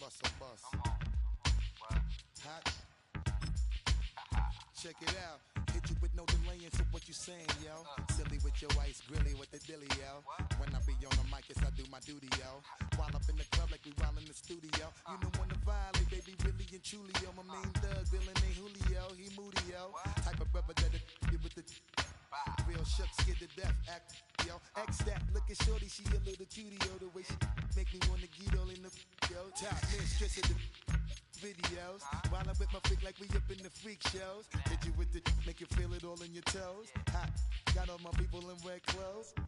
bust a bus. Hot. Check it out. Hit you with no delaying, so what you saying, yo? Silly with your ice, grilly with the dilly, yo. When I be on the mic, yes, I do my duty, yo. While up in the club like we while in the studio. You know when to violate, baby, really and truly, yo. My main thug, villain ain't Julio, he moody, yo. Type of brother that'll get with the real shook, scared to death, act, yo. X that, looking shorty, she a little cutie, yo. The way she make me wanna get all in the, yo. Top mistress of the videos. While I'm with my freak like we up in the freak shows. Hit you with the make you feel it all in your toes. Hot, got all my people in red clothes.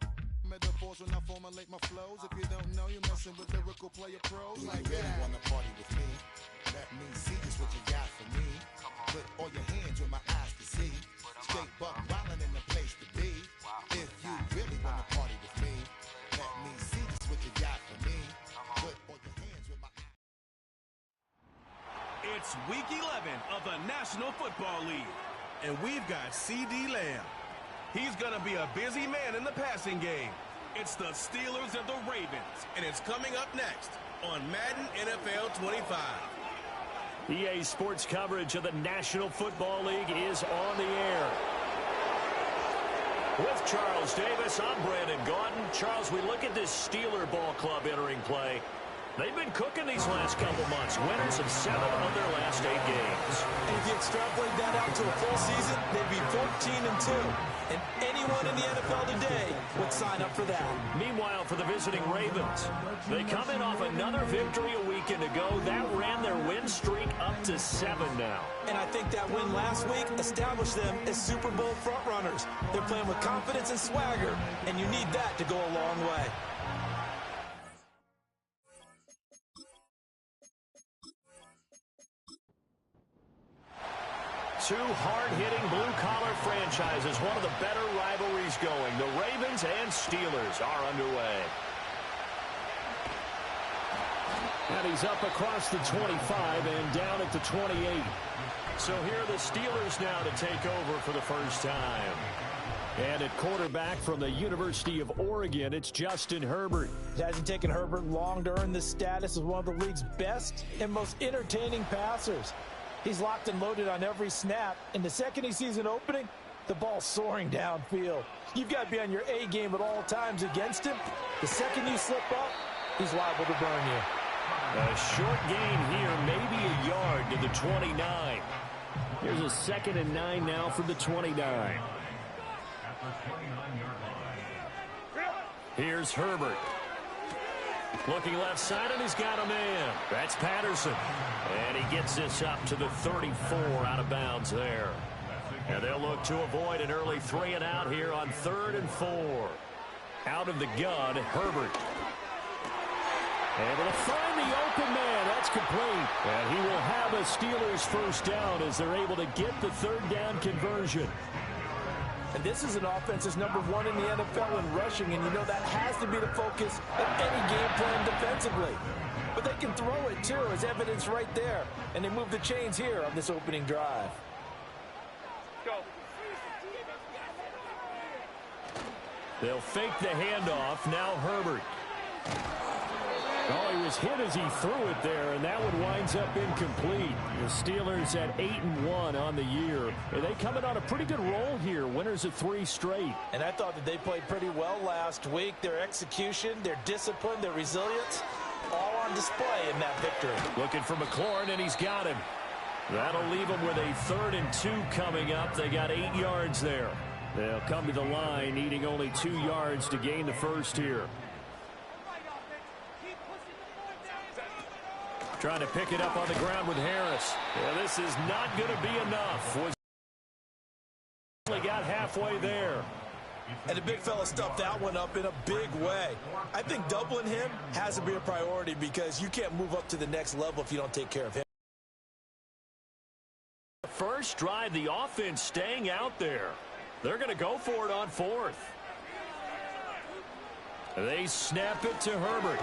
Metaphors when I formulate my flows. If you don't know, you're messing with lyrical player pros. Do like you really wanna party with me? Let me see just what you got for me. Put all your hands with my eyes to see. Straight buck wildin' in the place to be. If you really wanna party with me, let me see just what you got for me. Put all your hands with my eyes. It's week 11 of the National Football League, and we've got C.D. Lamb. He's going to be a busy man in the passing game. It's the Steelers and the Ravens, and it's coming up next on Madden NFL 25. EA Sports coverage of the National Football League is on the air. With Charles Davis, I'm Brandon Gaudin. Charles, we look at this Steeler ball club entering play. They've been cooking these last couple months. Winners of 7 of their last 8 games. And if you extrapolate that out to a full season, they'd be 14-2. And anyone in the NFL today would sign up for that. Meanwhile, for the visiting Ravens, they come in off another victory a weekend ago. That ran their win streak up to 7 now. And I think that win last week established them as Super Bowl frontrunners. They're playing with confidence and swagger, and you need that to go a long way. Two hard-hitting blue-collar franchises, one of the better rivalries going. The Ravens and Steelers are underway. And he's up across the 25 and down at the 28. So here are the Steelers now to take over for the first time. And at quarterback from the University of Oregon, it's Justin Herbert. It hasn't taken Herbert long to earn this status as one of the league's best and most entertaining passers. He's locked and loaded on every snap, and the second he sees an opening, the ball's soaring downfield. You've got to be on your A game at all times against him. The second you slip up, he's liable to burn you. A short gain here, maybe a yard to the 29. Here's a 2nd and 9 now from the 29. Here's Herbert. Looking left side, and he's got a man. That's Patterson. And he gets this up to the 34 out of bounds there. And they'll look to avoid an early 3 and out here on 3rd and 4. Out of the gun, Herbert. Able to find the open man. That's complete. And he will have a Steelers first down as they're able to get the 3rd down conversion. And this is an offense that's #1 in the NFL in rushing, and you know that has to be the focus of any game plan defensively. But they can throw it, too, as evidence right there. And they move the chains here on this opening drive. Go. They'll fake the handoff. Now Herbert. Oh, he was hit as he threw it there, and that one winds up incomplete. The Steelers at 8-1 on the year. And they come in on a pretty good roll here, winners of 3 straight. And I thought that they played pretty well last week. Their execution, their discipline, their resilience, all on display in that victory. Looking for McLaurin, and he's got him. That'll leave them with a 3rd and 2 coming up. They got 8 yards there. They'll come to the line, needing only 2 yards to gain the first here. Trying to pick it up on the ground with Harris. Yeah, this is not going to be enough. Only got halfway there. And the big fella stuffed that one up in a big way. I think doubling him has to be a priority because you can't move up to the next level if you don't take care of him. First drive, the offense staying out there. They're going to go for it on 4th. They snap it to Herbert.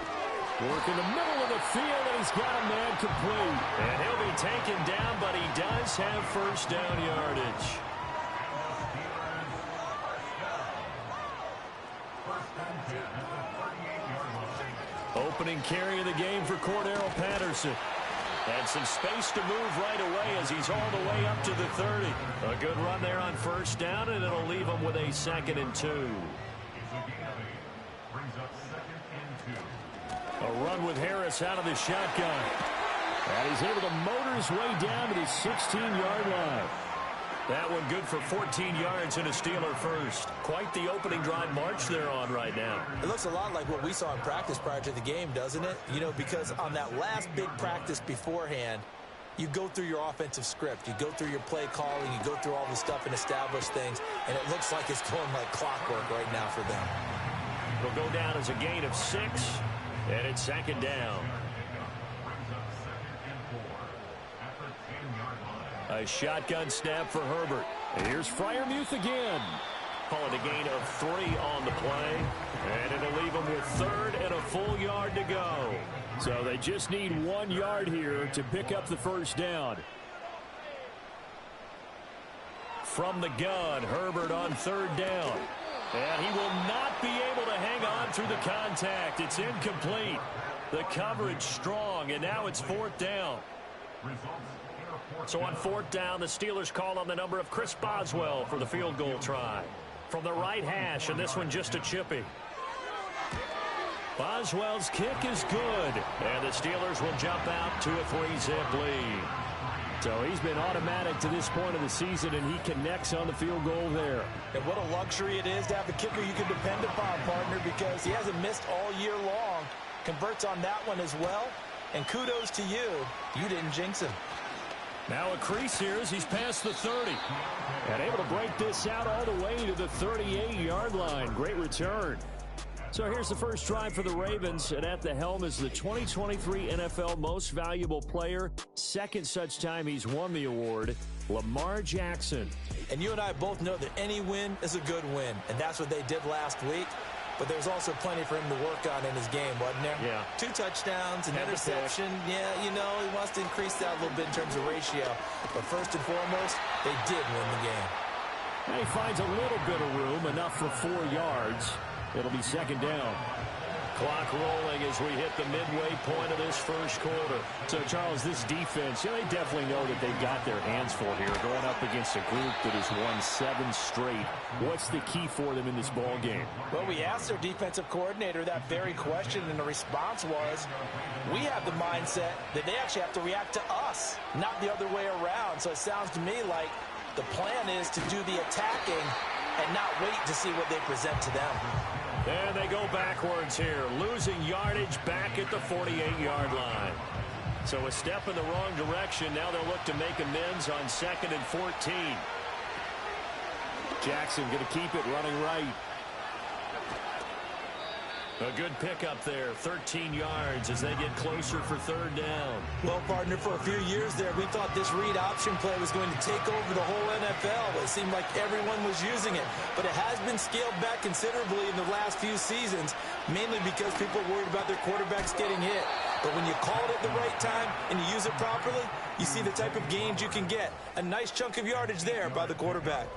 Work in the middle of the field, and he's got a man complete. And he'll be taken down, but he does have first down yardage. Opening carry of the game for Cordero Patterson. And some space to move right away as he's all the way up to the 30. A good run there on first down, and it'll leave him with a 2nd and 2. A run with Harris out of the shotgun. And he's able to motor his way down to the 16-yard line. That one good for 14 yards and a Steeler first. Quite the opening drive march they're on right now. It looks a lot like what we saw in practice prior to the game, doesn't it? You know, because on that last big practice beforehand, you go through your offensive script. You go through your play calling. You go through all the stuff and establish things. And it looks like it's going like clockwork right now for them. It'll go down as a gain of 6, and it's 2nd down. A shotgun snap for Herbert. And here's Freiermuth again. Call it a gain of 3 on the play. And it'll leave him with 3rd and a full yard to go. So they just need 1 yard here to pick up the first down. From the gun, Herbert on 3rd down. And he will not be able to hang on through the contact. It's incomplete. The coverage strong, and now it's 4th down. So on 4th down, the Steelers call on the number of Chris Boswell for the field goal try. From the right hash, and this one just a chippy. Boswell's kick is good, and the Steelers will jump out to a 3-zip lead. So he's been automatic to this point of the season, and he connects on the field goal there. And what a luxury it is to have a kicker you can depend upon, partner, because he hasn't missed all year long. Converts on that one as well, and kudos to you. You didn't jinx him. Now a crease here as he's past the 30. And able to break this out all the way to the 38-yard line. Great return. So here's the first drive for the Ravens, and at the helm is the 2023 NFL Most Valuable Player. 2nd such time he's won the award, Lamar Jackson. And you and I both know that any win is a good win, and that's what they did last week. But there's also plenty for him to work on in his game, wasn't there? Yeah. 2 touchdowns, an interception. Yeah, you know, he wants to increase that a little bit in terms of ratio. But first and foremost, they did win the game. And he finds a little bit of room, enough for 4 yards. It'll be 2nd down. Clock rolling as we hit the midway point of this first quarter. So, Charles, this defense, they definitely know that they've got their hands full here, going up against a group that has won 7 straight. What's the key for them in this ball game? Well, we asked their defensive coordinator that very question, and the response was, we have the mindset that they actually have to react to us, not the other way around. So it sounds to me like the plan is to do the attacking and not wait to see what they present to them. And they go backwards here, losing yardage back at the 48-yard line. So a step in the wrong direction. Now they'll look to make amends on 2nd and 14. Jackson going to keep it running right. A good pickup there, 13 yards as they get closer for 3rd down. Well, partner, for a few years there, we thought this read option play was going to take over the whole NFL. It seemed like everyone was using it, but it has been scaled back considerably in the last few seasons, mainly because people are worried about their quarterbacks getting hit. But when you call it at the right time and you use it properly, you see the type of gains you can get. A nice chunk of yardage there by the quarterback.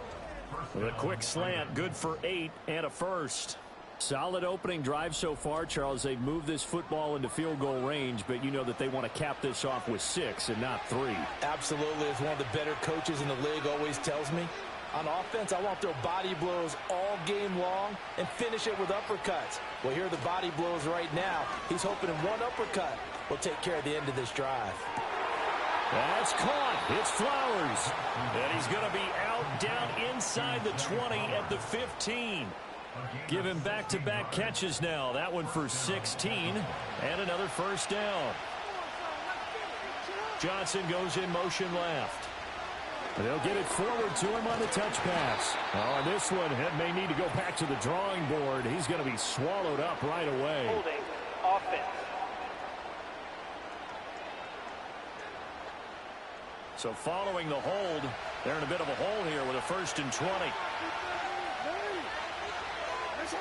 With a quick slant, good for 8 and a first. Solid opening drive so far, Charles. They've moved this football into field goal range, but you know that they want to cap this off with 6 and not 3. Absolutely. As one of the better coaches in the league always tells me, on offense, I want to throw body blows all game long and finish it with uppercuts. Well, here are the body blows right now. He's hoping in one uppercut will take care of the end of this drive. That's caught. It's Flowers. And he's going to be out down inside the 20 at the 15. Give him back-to-back catches now. That one for 16 and another first down. Johnson goes in motion left. They'll get it forward to him on the touch pass. On this one, he may need to go back to the drawing board. He's going to be swallowed up right away. Holding offense. So following the hold, they're in a bit of a hole here with a 1st and 20.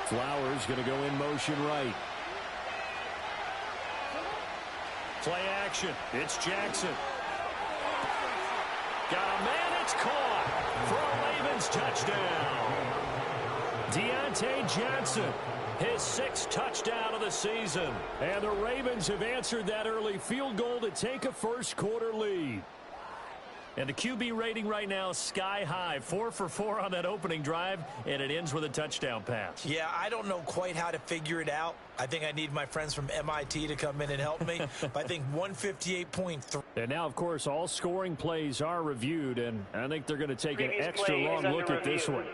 Flowers going to go in motion right. Play action. It's Jackson. Got a man. It's caught for a Ravens touchdown. Deontay Johnson his 6th touchdown of the season. And the Ravens have answered that early field goal to take a first-quarter lead. And the QB rating right now is sky high. 4 for 4 on that opening drive, and it ends with a touchdown pass. Yeah, I don't know quite how to figure it out. I think I need my friends from MIT to come in and help me. But I think 158.3. And now, of course, all scoring plays are reviewed, and I think they're going to take an extra long look at this one.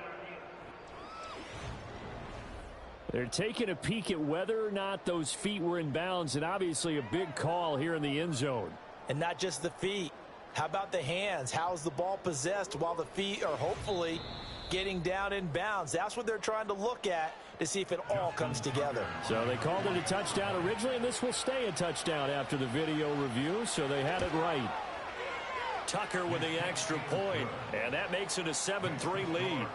They're taking a peek at whether or not those feet were in bounds, and obviously a big call here in the end zone. And not just the feet. How about the hands? How's the ball possessed while the feet are hopefully getting down in bounds? That's what they're trying to look at to see if it all comes together. So they called it a touchdown originally, and this will stay a touchdown after the video review, so they had it right. Tucker with the extra point, and that makes it a 7-3 lead.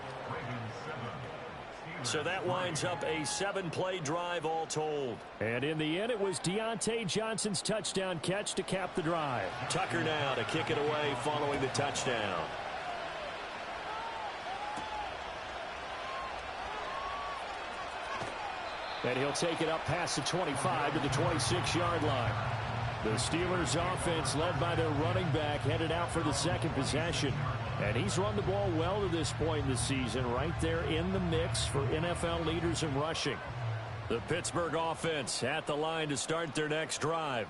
So that winds up a 7-play drive all told. And in the end, it was Deontay Johnson's touchdown catch to cap the drive. Tucker now to kick it away following the touchdown. And he'll take it up past the 25 to the 26-yard line. The Steelers offense led by their running back headed out for the second possession. And he's run the ball well to this point in the season, right there in the mix for NFL leaders in rushing. The Pittsburgh offense at the line to start their next drive.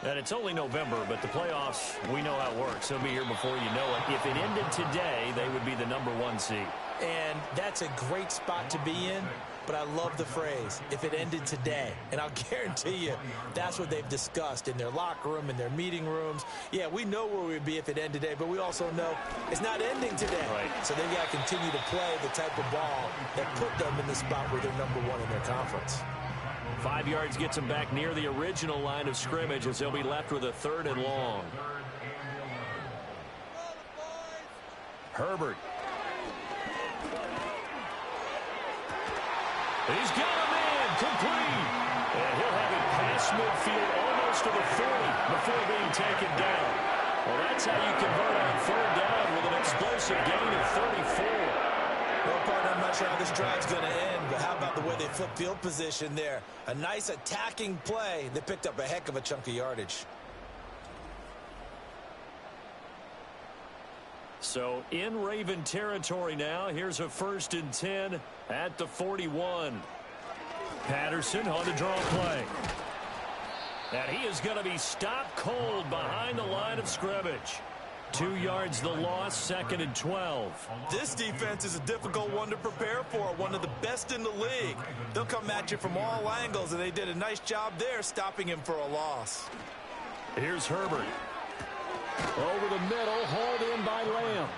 And it's only November, but the playoffs, we know how it works. They'll be here before you know it. If it ended today, they would be the #1 seed. And that's a great spot to be in. But I love the phrase, if it ended today. And I'll guarantee you, that's what they've discussed in their locker room, in their meeting rooms. Yeah, we know where we'd be if it ended today, but we also know it's not ending today. Right. So they've got to continue to play the type of ball that put them in the spot where they're #1 in their conference. 5 yards gets them back near the original line of scrimmage as they'll be left with a 3rd and long. Herbert. He's got a man complete. And he'll have it past midfield almost to the 40 before being taken down. Well, that's how you convert on 3rd down with an explosive gain of 34. Well, partner, I'm not sure how this drive's going to end, but how about the way they flip field position there? A nice attacking play. They picked up a heck of a chunk of yardage. So in Raven territory now. Here's a 1st and 10 at the 41. Patterson on the draw play. And he is going to be stopped cold behind the line of scrimmage. 2 yards the loss, 2nd and 12. This defense is a difficult one to prepare for, one of the best in the league. They'll come at you from all angles, and they did a nice job there stopping him for a loss. Here's Herbert. Over the middle, hauled in by Lamb.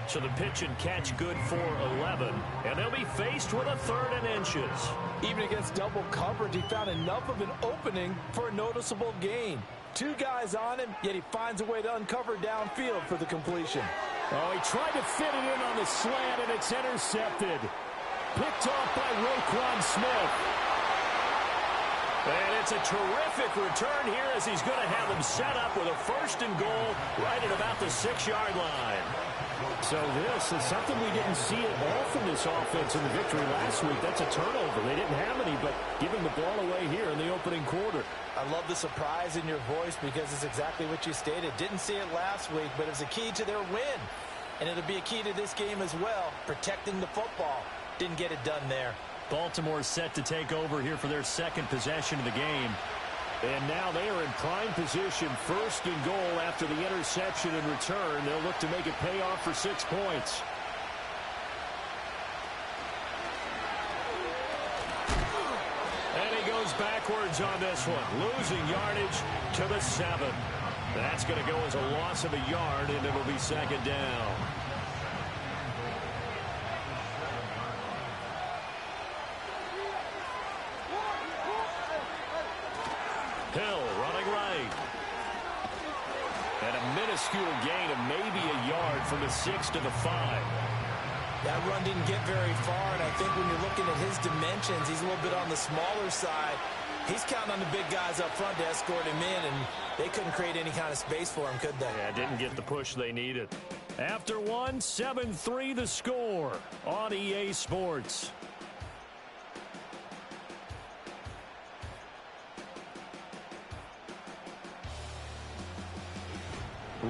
So the pitch and catch good for 11. And they'll be faced with a 3rd and inches. Even against double coverage, he found enough of an opening for a noticeable gain. 2 guys on him, yet he finds a way to uncover downfield for the completion. Oh, he tried to fit it in on the slant, and it's intercepted. Picked off by Roquan Smith. And it's a terrific return here as he's going to have them set up with a 1st and goal right at about the 6-yard line. So this is something we didn't see at all from this offense in the victory last week. That's a turnover. They didn't have any, but giving the ball away here in the opening quarter. I love the surprise in your voice because it's exactly what you stated. Didn't see it last week, but it was a key to their win. And it'll be a key to this game as well, protecting the football. Didn't get it done there. Baltimore set to take over here for their 2nd possession of the game. And now they are in prime position, 1st and goal after the interception and return. They'll look to make it pay off for 6 points. And he goes backwards on this one, losing yardage to the 7. That's going to go as a loss of a yard, and it'll be 2nd down. Hill running right. And a minuscule gain of maybe a yard from the 6 to the 5. That run didn't get very far, and I think when you're looking at his dimensions, he's a little bit on the smaller side. He's counting on the big guys up front to escort him in, and they couldn't create any kind of space for him, could they? Yeah, didn't get the push they needed. After one, 7-3 the score on EA Sports.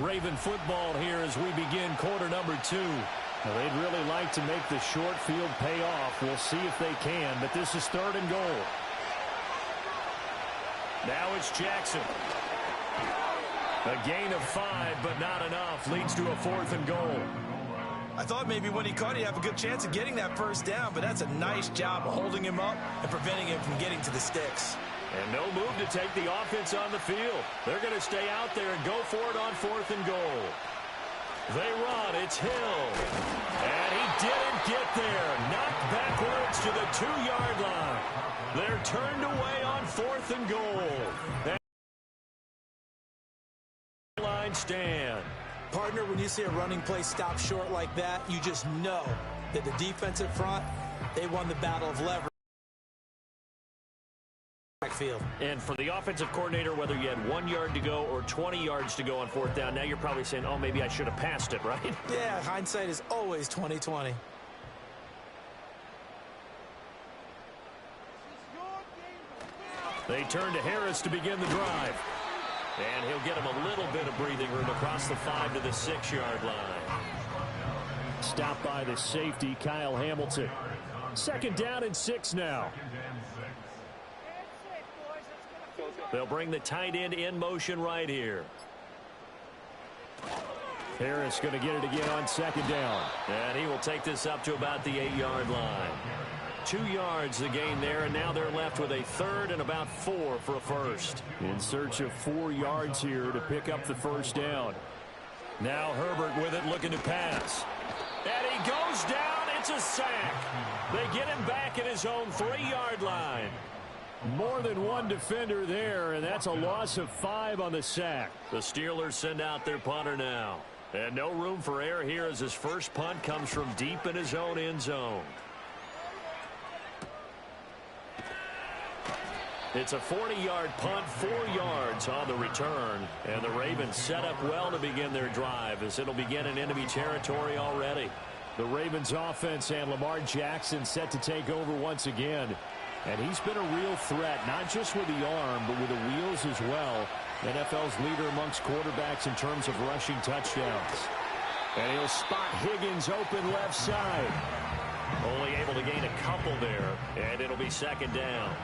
Raven football here as we begin quarter number 2. Now, they'd really like to make the short field pay off. We'll see if they can, but this is 3rd and goal. Now it's Jackson. A gain of 5, but not enough. Leads to a 4th and goal. I thought maybe when he caught, he'd have a good chance of getting that first down, but that's a nice job of holding him up and preventing him from getting to the sticks. And no move to take the offense on the field. They're going to stay out there and go for it on 4th and goal. They run. It's Hill. And he didn't get there. Knocked backwards to the 2-yard line. They're turned away on 4th and goal. And line stand. Partner, when you see a running play stop short like that, you just know that the defensive front, they won the battle of leverage. Field. And for the offensive coordinator, whether you had 1 yard to go or 20 yards to go on 4th down, now you're probably saying, oh, maybe I should have passed it, right? Yeah, hindsight is always 20/20. They turn to Harris to begin the drive. And he'll get him a little bit of breathing room across the 5 to the 6-yard line. Stopped by the safety, Kyle Hamilton. 2nd down and 6 now. They'll bring the tight end in motion right here. Harris going to get it again on 2nd down. And he will take this up to about the 8-yard line. 2 yards the gain there, and now they're left with a 3rd and about 4 for a first. In search of 4 yards here to pick up the first down. Now Herbert with it, looking to pass. And he goes down. It's a sack. They get him back at his own 3-yard line. More than one defender there, and that's a loss of 5 on the sack. The Steelers send out their punter now. And no room for error here as his first punt comes from deep in his own end zone. It's a 40-yard punt, 4 yards on the return. And the Ravens set up well to begin their drive as it'll begin in enemy territory already. The Ravens offense and Lamar Jackson set to take over once again. And he's been a real threat, not just with the arm, but with the wheels as well. NFL's leader amongst quarterbacks in terms of rushing touchdowns. And he'll spot Higgins open left side. Only able to gain a couple there, and it'll be 2nd down.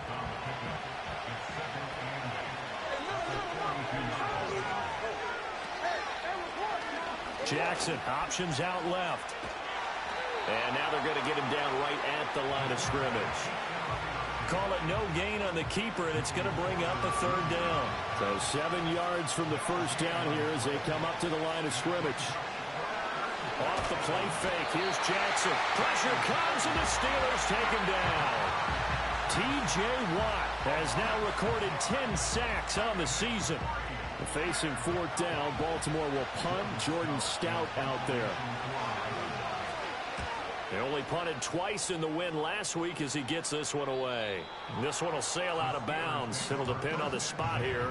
Jackson options out left. And now they're going to get him down right at the line of scrimmage. Call it no gain on the keeper, and it's going to bring up a 3rd down. So 7 yards from the first down here as they come up to the line of scrimmage. Off the play fake. Here's Jackson. Pressure comes, and the Steelers take him down. T.J. Watt has now recorded 10 sacks on the season. Facing 4th down, Baltimore will punt. Jordan Stout out there. They only punted twice in the win last week as he gets this one away. This one will sail out of bounds. It'll depend on the spot here.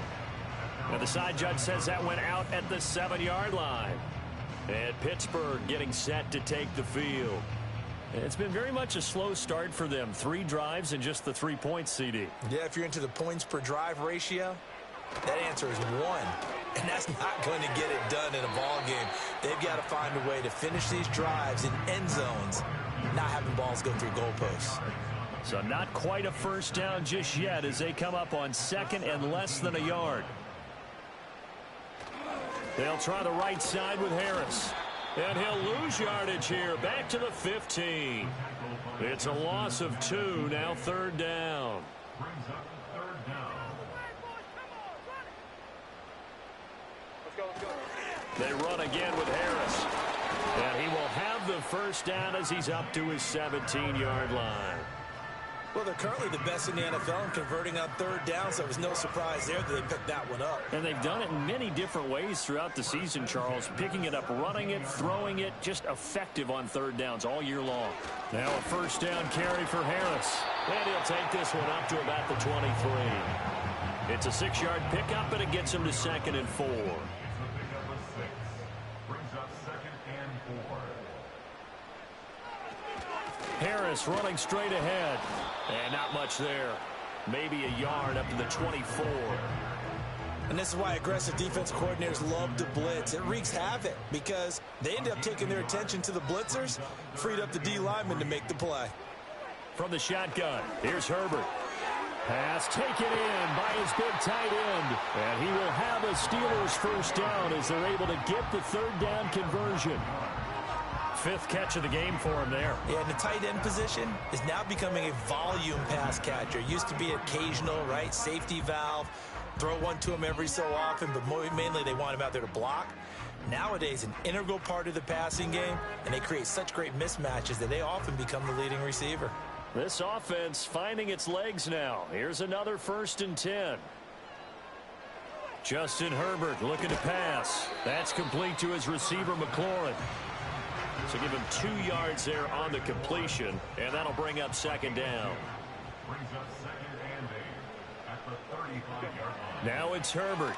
And the side judge says that went out at the 7-yard line. And Pittsburgh getting set to take the field. It's been very much a slow start for them. 3 drives and just the 3 points, CD. Yeah, if you're into the points per drive ratio, that answer is 1. And that's not going to get it done in a ball game. They've got to find a way to finish these drives in end zones, not having balls go through goalposts. So not quite a first down just yet as they come up on 2nd and less than a yard. They'll try the right side with Harris. And he'll lose yardage here. Back to the 15. It's a loss of 2. Now 3rd down. They run again with Harris. And he will have the first down as he's up to his 17-yard line. Well, they're currently the best in the NFL in converting on 3rd down, so it was no surprise there that they picked that one up. And they've done it in many different ways throughout the season, Charles. Picking it up, running it, throwing it, just effective on 3rd downs all year long. Now a first down carry for Harris. And he'll take this one up to about the 23. It's a 6-yard pickup, and it gets him to 2nd and 4. Harris running straight ahead. And not much there. Maybe a yard up to the 24. And this is why aggressive defense coordinators love to blitz. It wreaks havoc because they end up taking their attention to the blitzers, freed up the D lineman to make the play. From the shotgun, here's Herbert. Pass taken in by his big tight end. And he will have a Steelers first down as they're able to get the third down conversion. 5th catch of the game for him there. Yeah, and the tight end position is now becoming a volume pass catcher. Used to be occasional, right? Safety valve. Throw one to him every so often, but mainly they want him out there to block. Nowadays, an integral part of the passing game, and they create such great mismatches that they often become the leading receiver. This offense finding its legs now. Here's another 1st and 10. Justin Herbert looking to pass. That's complete to his receiver, McLaurin. So give him 2 yards there on the completion, and that'll bring up 2nd down. Now it's Herbert.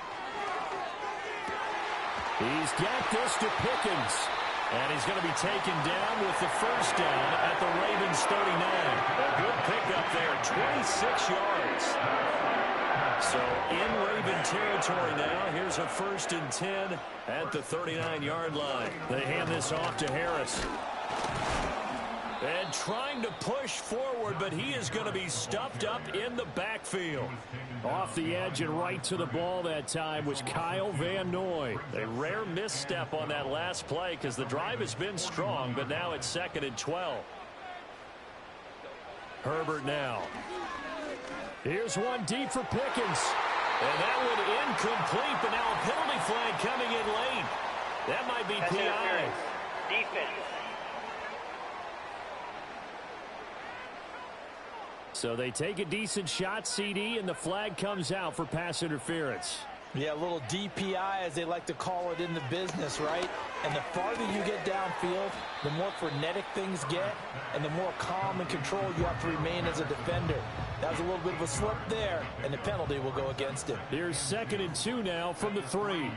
He's got this to Pickens. And he's going to be taken down with the first down at the Ravens 39. A good pickup there, 26 yards. So in Raven territory now, here's a 1st and 10 at the 39-yard line. They hand this off to Harris. And trying to push forward, but he is going to be stuffed up in the backfield. Off the edge and right to the ball that time was Kyle Van Noy. A rare misstep on that last play because the drive has been strong, but now it's 2nd and 12. Herbert now. Here's one deep for Pickens. And that one incomplete, but now a penalty flag coming in late. That might be PI. Defense. So they take a decent shot, CD, and the flag comes out for pass interference. Yeah, a little DPI, as they like to call it in the business, right? And the farther you get downfield, the more frenetic things get, and the more calm and control you have to remain as a defender. That was a little bit of a slip there, and the penalty will go against him. Here's 2nd and 2 now from the 3.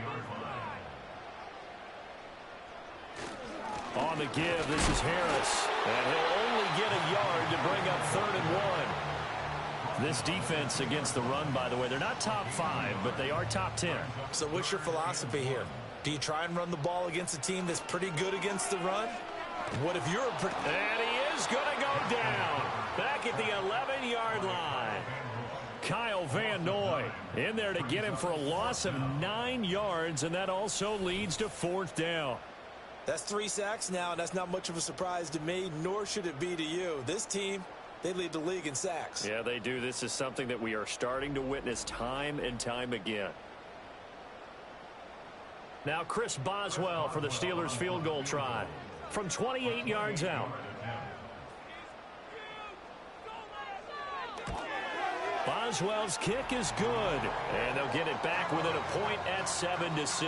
On the give, this is Harris. And he'll only get a yard to bring up 3rd and 1. This defense against the run, by the way, they're not top 5, but they are top 10. So what's your philosophy here? Do you try and run the ball against a team that's pretty good against the run? What if you're And he is going to go down back at the 11-yard line. Kyle Van Noy in there to get him for a loss of 9 yards, and that also leads to 4th down. That's 3 sacks now, and that's not much of a surprise to me, nor should it be to you. This team, they lead the league in sacks. Yeah, they do. This is something that we are starting to witness time and time again. Now Chris Boswell for the Steelers field goal try from 28 yards out. Boswell's kick is good, and they'll get it back within a point at 7-6.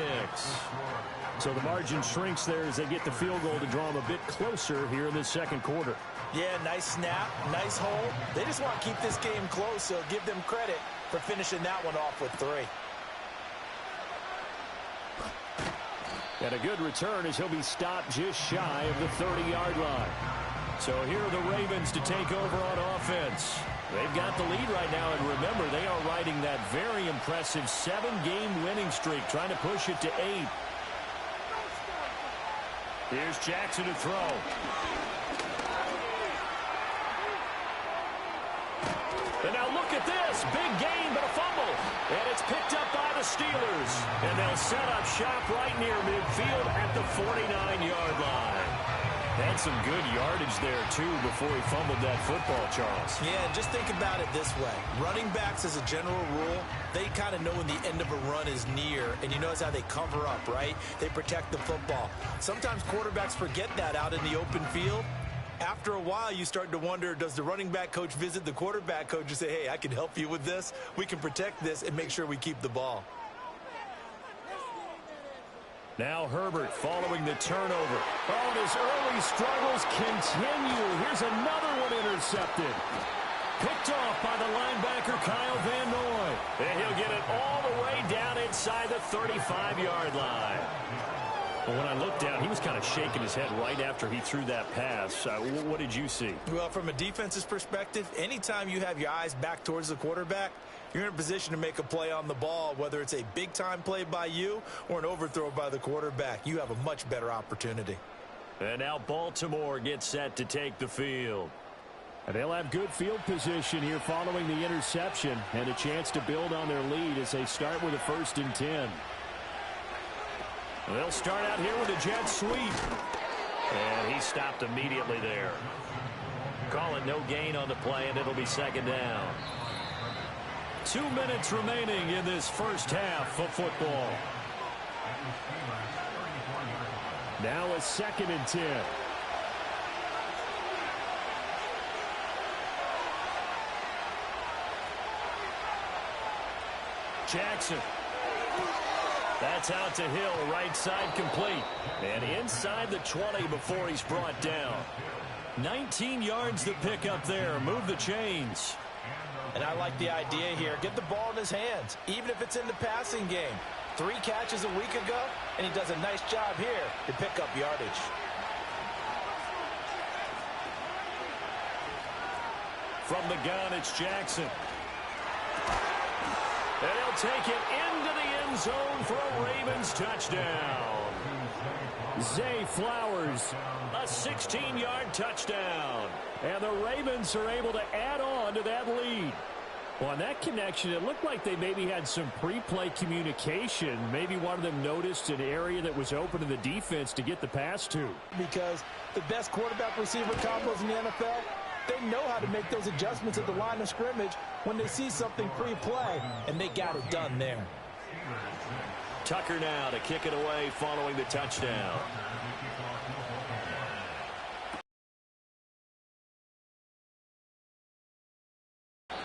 So the margin shrinks there as they get the field goal to draw them a bit closer here in the 2nd quarter. Yeah, nice snap, nice hole. They just want to keep this game close, so give them credit for finishing that one off with 3. And a good return as he'll be stopped just shy of the 30-yard line. So here are the Ravens to take over on offense. They've got the lead right now, and remember, they are riding that very impressive 7-game winning streak, trying to push it to 8. Here's Jackson to throw. And now look at this. Big gain, but a fumble. And it's picked up by the Steelers. And they'll set up shop right near midfield at the 49-yard line. Had some good yardage there, too, before he fumbled that football, Charles. Yeah, just think about it this way. Running backs, as a general rule, they kind of know when the end of a run is near, and you notice how they cover up, right? They protect the football. Sometimes quarterbacks forget that out in the open field. After a while, you start to wonder, does the running back coach visit the quarterback coach and say, hey, I can help you with this. We can protect this and make sure we keep the ball. Now Herbert following the turnover. Oh, and his early struggles continue. Here's another one intercepted. Picked off by the linebacker Kyle Van Noy. And he'll get it all the way down inside the 35-yard line. Well, when I looked down, he was kind of shaking his head right after he threw that pass. What did you see? Well, from a defense's perspective, anytime you have your eyes back towards the quarterback, you're in a position to make a play on the ball, whether it's a big-time play by you or an overthrow by the quarterback. You have a much better opportunity. And now Baltimore gets set to take the field. And they'll have good field position here following the interception and a chance to build on their lead as they start with a 1st and 10. They'll start out here with a jet sweep. And he stopped immediately there. Call it no gain on the play, and it'll be 2nd down. 2 minutes remaining in this first half of football. Now a 2nd and 10. Jackson. That's out to Hill, right side complete. And inside the 20 before he's brought down. 19 yards to pick up there. Move the chains. And I like the idea here. Get the ball in his hands, even if it's in the passing game. 3 catches a week ago, and he does a nice job here to pick up yardage. From the gun, it's Jackson. And he'll take it into the end zone for a Ravens touchdown. Zay Flowers. A 16-yard touchdown. And the Ravens are able to add on to that lead. Well, on that connection, it looked like they maybe had some pre-play communication. Maybe one of them noticed an area that was open to the defense to get the pass to. Because the best quarterback-receiver combos in the NFL, they know how to make those adjustments at the line of scrimmage when they see something pre-play, and they got it done there. Tucker now to kick it away following the touchdown.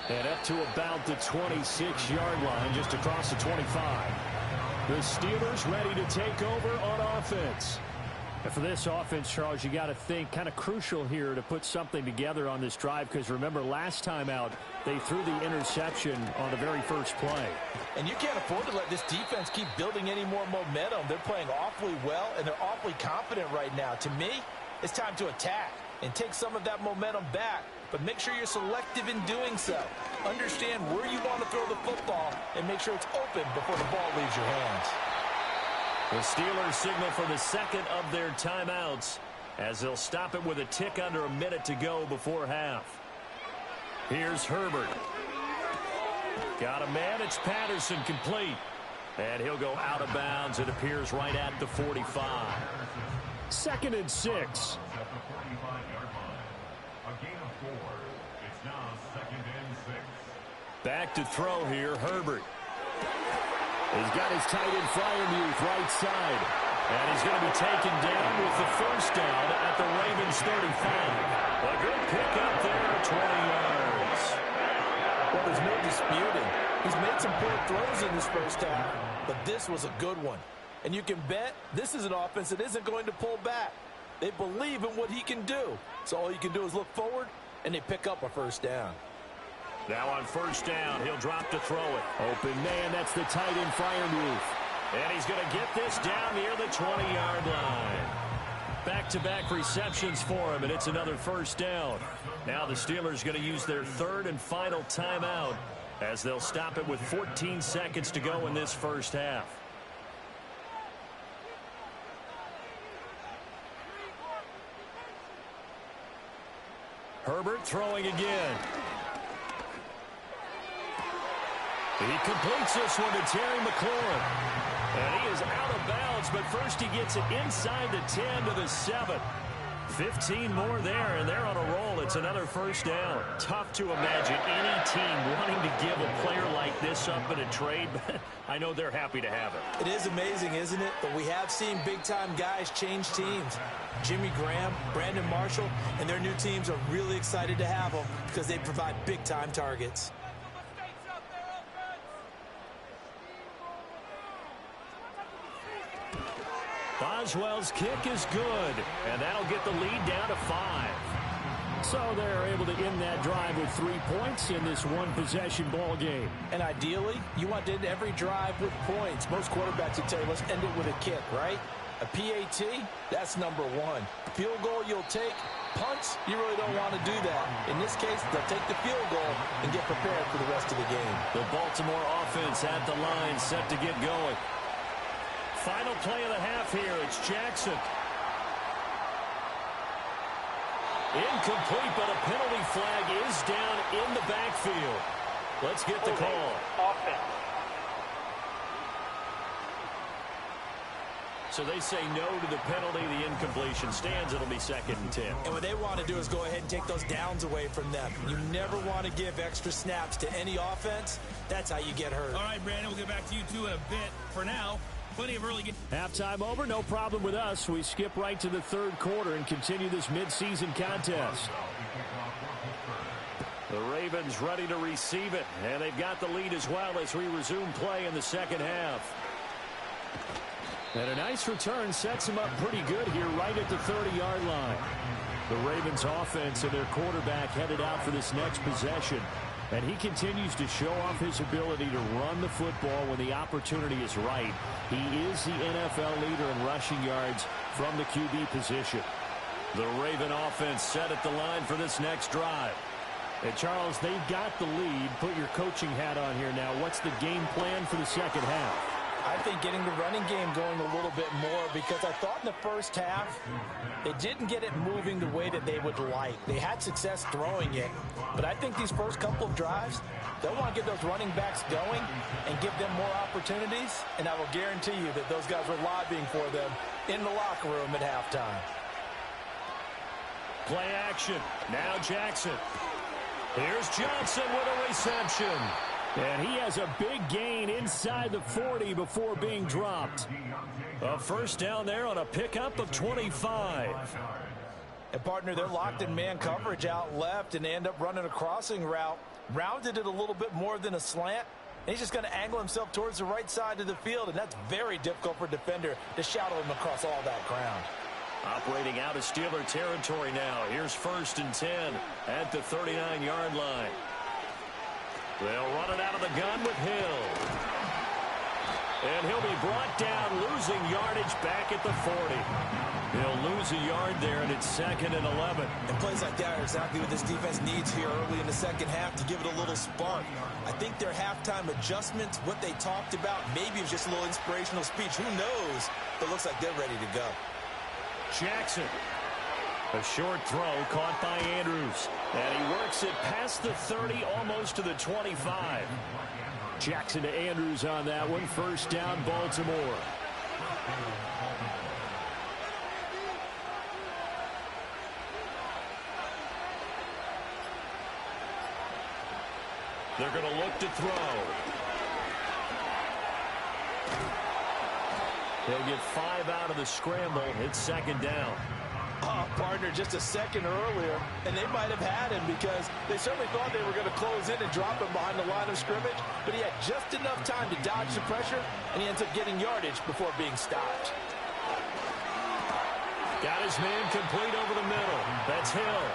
And up to about the 26-yard line, just across the 25. The Steelers ready to take over on offense. And for this offense, Charles, you got to think kind of crucial here to put something together on this drive, because remember last time out they threw the interception on the very first play. And you can't afford to let this defense keep building any more momentum. They're playing awfully well, and they're awfully confident right now. To me, it's time to attack and take some of that momentum back, but make sure you're selective in doing so. Understand where you want to throw the football and make sure it's open before the ball leaves your hands. The Steelers signal for the second of their timeouts as they'll stop it with a tick under a minute to go before half. Here's Herbert. Got a man. It's Patterson complete. And he'll go out of bounds. It appears right at the 45. 2nd and 6. Back to throw here, Herbert. He's got his tight end Freiermuth right side. And he's going to be taken down with the first down at the Ravens 35. A good pickup there, 20 yards. Well, there's no disputing. He's made some poor throws in this first half, but this was a good one. And you can bet this is an offense that isn't going to pull back. They believe in what he can do. So all you can do is look forward, and they pick up a first down. Now on first down, he'll drop to throw it. Open man, that's the tight end Freiermuth. And he's going to get this down near the 20-yard line. Back-to-back receptions for him, and it's another first down. Now the Steelers going to use their third and final timeout as they'll stop it with 14 seconds to go in this first half. Herbert throwing again. He completes this one to Terry McLaurin. And he is out of bounds, but first he gets it inside the 10 to the 7. 15 more there, and they're on a roll. It's another first down. Tough to imagine any team wanting to give a player like this up in a trade, but I know they're happy to have it. It is amazing, isn't it? But we have seen big-time guys change teams. Jimmy Graham, Brandon Marshall, and their new teams are really excited to have them because they provide big-time targets. Boswell's kick is good, and that'll get the lead down to 5. So they're able to end that drive with 3 points in this one-possession ball game. And ideally, you want to end every drive with points. Most quarterbacks would tell you, let's end it with a kick, right? A PAT, that's number one. Field goal you'll take. Punts, you really don't want to do that. In this case, they'll take the field goal and get prepared for the rest of the game. The Baltimore offense at the line, set to get going. Final play of the half here. It's Jackson. Incomplete, but a penalty flag is down in the backfield. Let's get the call. Offense. So they say no to the penalty. The incompletion stands. It'll be 2nd and 10. And what they want to do is go ahead and take those downs away from them. You never want to give extra snaps to any offense. That's how you get hurt. All right, Brandon, we'll get back to you two in a bit. For now, plenty of early... Halftime over, no problem with us. We skip right to the third quarter and continue this midseason contest. The Ravens ready to receive it, and they've got the lead as well as we resume play in the second half. And a nice return sets them up pretty good here right at the 30-yard line. The Ravens offense and their quarterback headed out for this next possession. And he continues to show off his ability to run the football when the opportunity is right. He is the NFL leader in rushing yards from the QB position. The Raven offense set at the line for this next drive. And Charles, they've got the lead. Put your coaching hat on here now. What's the game plan for the second half? I think getting the running game going a little bit more, because I thought in the first half they didn't get it moving the way that they would like. They had success throwing it, but I think these first couple of drives, they'll want to get those running backs going and give them more opportunities, and I will guarantee you that those guys were lobbying for them in the locker room at halftime. Play action. Now Jackson. Here's Johnson with a reception. And he has a big gain inside the 40 before being dropped. A first down there on a pickup of 25. And, partner, they're locked in man coverage out left, and they end up running a crossing route. Rounded it a little bit more than a slant. And he's just going to angle himself towards the right side of the field, and that's very difficult for a defender to shadow him across all that ground. Operating out of Steeler territory now. Here's 1st and 10 at the 39-yard line. They'll run it out of the gun with Hill. And he'll be brought down, losing yardage back at the 40. He'll lose a yard there, and it's 2nd and 11. And plays like that are exactly what this defense needs here early in the second half to give it a little spark. I think their halftime adjustments, what they talked about, maybe it was just a little inspirational speech. Who knows? But it looks like they're ready to go. Jackson. A short throw caught by Andrews. And he works it past the 30, almost to the 25. Jackson to Andrews on that one. First down, Baltimore. They're going to look to throw. They'll get 5 out of the scramble. It's 2nd down. Partner, just a second earlier, and they might have had him because they certainly thought they were going to close in and drop him behind the line of scrimmage, but he had just enough time to dodge the pressure, and he ends up getting yardage before being stopped. Got his man complete over the middle. That's Hill.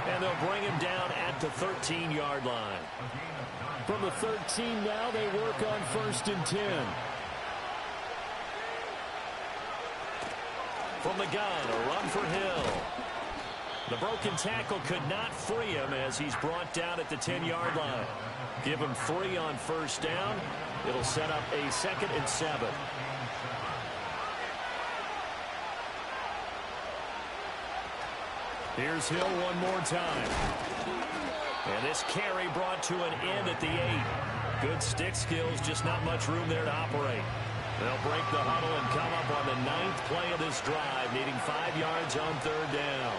And they'll bring him down at the 13-yard line. From the 13 now, they work on 1st and 10. From the gun, a run for Hill. The broken tackle could not free him as he's brought down at the 10-yard line. Give him 3 on 1st down. It'll set up a 2nd and 7. Here's Hill one more time. And this carry brought to an end at the 8. Good stick skills, just not much room there to operate. They'll break the huddle and come up on the 9th play of this drive, needing 5 yards on 3rd down.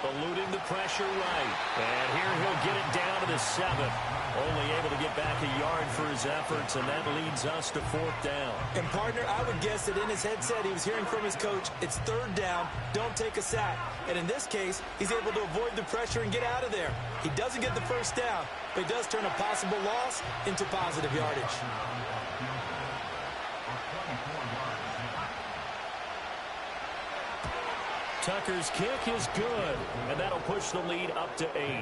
Eluding the pressure right. And here he'll get it down to the 7th. Only able to get back a yard for his efforts, and that leads us to 4th down. And, partner, I would guess that in his headset he was hearing from his coach, it's 3rd down, don't take a sack. And in this case, he's able to avoid the pressure and get out of there. He doesn't get the 1st down, but he does turn a possible loss into positive yardage. Tucker's kick is good, and that'll push the lead up to 8.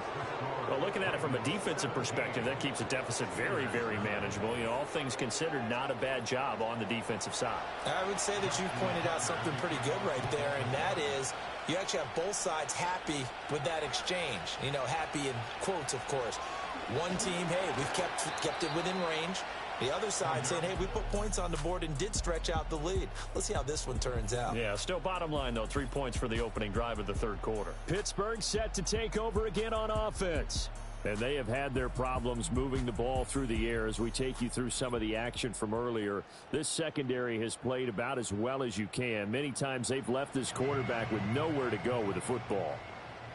Well, looking at it from a defensive perspective, that keeps the deficit very, very manageable. You know, all things considered, not a bad job on the defensive side. I would say that you've pointed out something pretty good right there, and that is you actually have both sides happy with that exchange. You know, happy in quotes, of course. One team, hey, we've kept it within range. The other side saying, hey, we put points on the board and did stretch out the lead. Let's see how this one turns out. Yeah, still bottom line, though, 3 points for the opening drive of the third quarter. Pittsburgh set to take over again on offense. And they have had their problems moving the ball through the air as we take you through some of the action from earlier. This secondary has played about as well as you can. Many times they've left this quarterback with nowhere to go with the football.